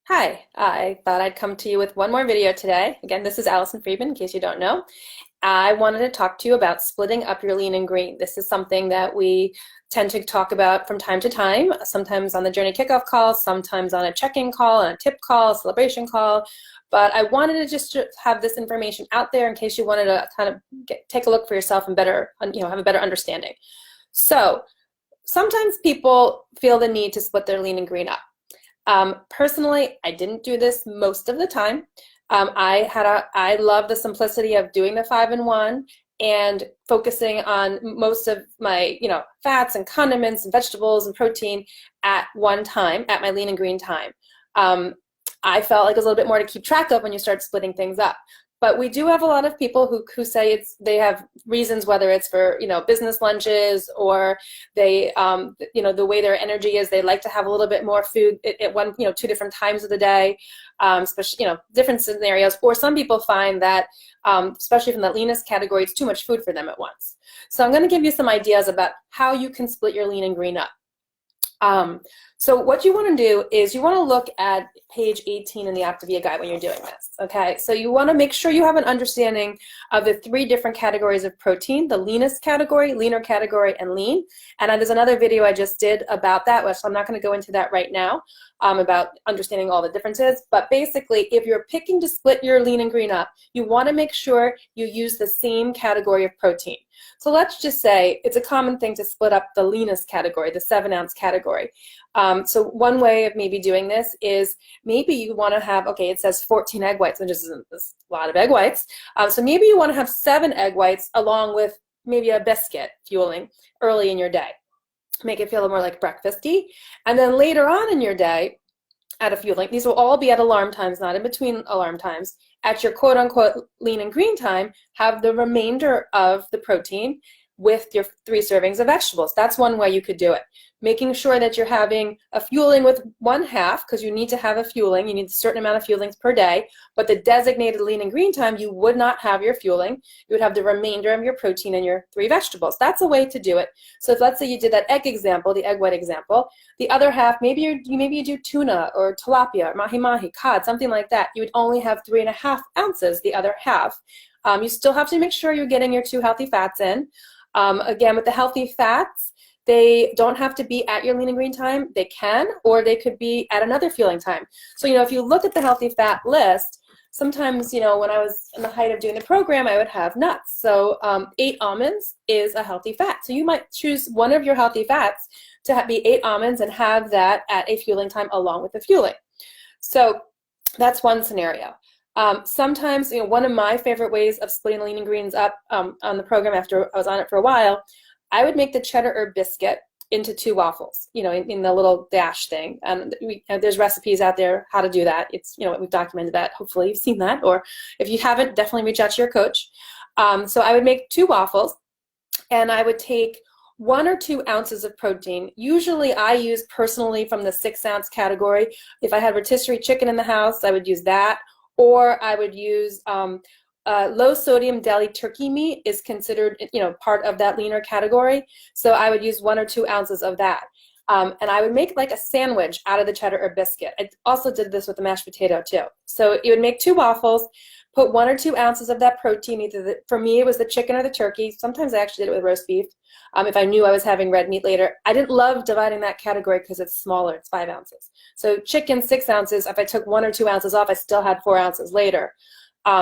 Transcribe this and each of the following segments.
Hi, I thought I'd come to you with one more video today. Again, this is Allison Friedman, in case you don't know. I wanted to talk to you about splitting up your lean and green. This is something that we tend to talk about from time to time, sometimes on the Journey Kickoff call, sometimes on a check-in call, on a tip call, a celebration call. But I wanted to just have this information out there in case you wanted to kind of take a look for yourself and better, have a better understanding. So sometimes people feel the need to split their lean and green up. Personally, I didn't do this most of the time. I love the simplicity of doing the 5-in-1 and focusing on most of my, fats and condiments and vegetables and protein at one time, at my lean and green time. I felt like it was a little bit more to keep track of when you start splitting things up. But we do have a lot of people who say they have reasons, whether it's for business lunches or they the way their energy is, they like to have a little bit more food at one two different times of the day, especially different scenarios. Or some people find that especially from the leanest category, it's too much food for them at once. So I'm going to give you some ideas about how you can split your lean and green up. So what you want to do is you want to look at page 18 in the Optavia guide when you're doing this, okay? So you want to make sure you have an understanding of the three different categories of protein: the leanest category, leaner category, and lean. And there's another video I just did about that, which I'm not going to go into that right now, about understanding all the differences. But basically, if you're picking to split your lean and green up, you want to make sure you use the same category of protein. So let's just say it's a common thing to split up the leanest category, the 7-ounce category. So one way of maybe doing this is maybe you want to have, okay, it says 14 egg whites, and just isn't a lot of egg whites. So maybe you want to have 7 egg whites along with maybe a biscuit fueling early in your day. Make it feel more like breakfasty. And then later on in your day, at a fueling, these will all be at alarm times, not in between alarm times. At your quote-unquote lean and green time, have the remainder of the protein with your 3 servings of vegetables. That's one way you could do it. Making sure that you're having a fueling with 1/2, because you need to have a fueling. You need a certain amount of fuelings per day. But the designated lean and green time, you would not have your fueling. You would have the remainder of your protein and your 3 vegetables. That's a way to do it. So if, let's say you did that egg example, the egg white example, the other half, maybe you do tuna or tilapia or mahi-mahi, cod, something like that. You would only have 3.5 ounces, the other half. You still have to make sure you're getting your 2 healthy fats in. Again, with the healthy fats, they don't have to be at your lean and green time. They can, or they could be at another fueling time. So, if you look at the healthy fat list, sometimes, when I was in the height of doing the program, I would have nuts. So 8 almonds is a healthy fat. So you might choose one of your healthy fats to be 8 almonds and have that at a fueling time along with the fueling. So that's one scenario. Sometimes, one of my favorite ways of splitting lean and greens up on the program after I was on it for a while, I would make the cheddar herb biscuit into 2 waffles, in the little dash thing. And there's recipes out there how to do that. It's, we've documented that. Hopefully you've seen that. Or if you haven't, definitely reach out to your coach. So I would make 2 waffles, and I would take 1 or 2 ounces of protein. Usually I use personally from the 6-ounce category. If I had rotisserie chicken in the house, I would use that. Or I would use low sodium deli turkey meat is considered, part of that leaner category. So I would use 1 or 2 ounces of that. And I would make like a sandwich out of the cheddar herb biscuit. I also did this with the mashed potato too. So you would make 2 waffles, put 1 or 2 ounces of that protein, either for me it was the chicken or the turkey. Sometimes I actually did it with roast beef. If I knew I was having red meat later. I didn't love dividing that category because it's smaller, it's 5 ounces. So chicken, 6 ounces. If I took 1 or 2 ounces off, I still had 4 ounces later.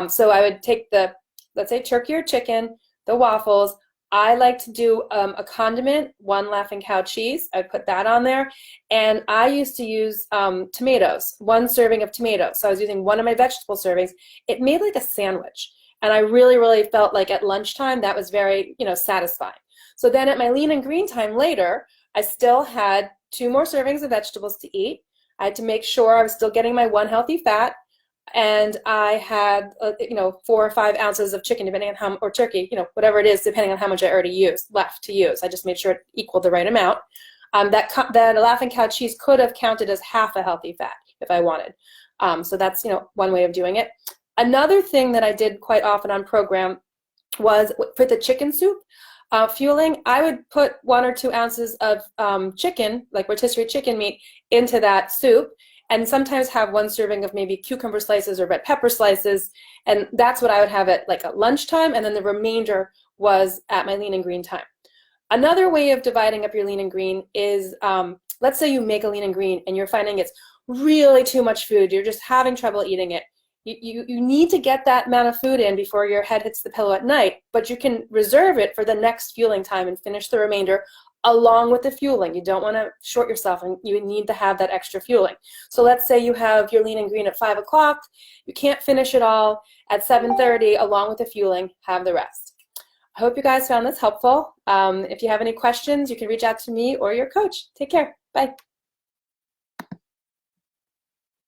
So I would take the, let's say, turkey or chicken, the waffles. I like to do a condiment, 1 Laughing Cow cheese. I would put that on there. And I used to use tomatoes, 1 serving of tomatoes. So I was using 1 of my vegetable servings. It made like a sandwich. And I really, really felt like at lunchtime that was very, satisfying. So then at my lean and green time later, I still had 2 more servings of vegetables to eat. I had to make sure I was still getting my 1 healthy fat. And I had, 4 or 5 ounces of chicken, depending on how, or turkey, whatever it is, depending on how much I already used, left to use. I just made sure it equaled the right amount. That Laughing Cow cheese could have counted as half a healthy fat if I wanted. So that's, one way of doing it. Another thing that I did quite often on program was for the chicken soup. Fueling, I would put 1 or 2 ounces of chicken, like rotisserie chicken meat, into that soup. and sometimes have one serving of maybe cucumber slices or red pepper slices, and that's what I would have at like at lunchtime, and then the remainder was at my lean and green time. Another way of dividing up your lean and green is, let's say you make a lean and green and you're finding it's really too much food, you're just having trouble eating it. You need to get that amount of food in before your head hits the pillow at night, but you can reserve it for the next fueling time and finish the remainder along with the fueling. You don't want to short yourself, and you need to have that extra fueling. So let's say you have your lean and green at 5 o'clock, you can't finish it all at 7:30 along with the fueling, have the rest. I hope you guys found this helpful. If you have any questions, you can reach out to me or your coach. Take care. Bye.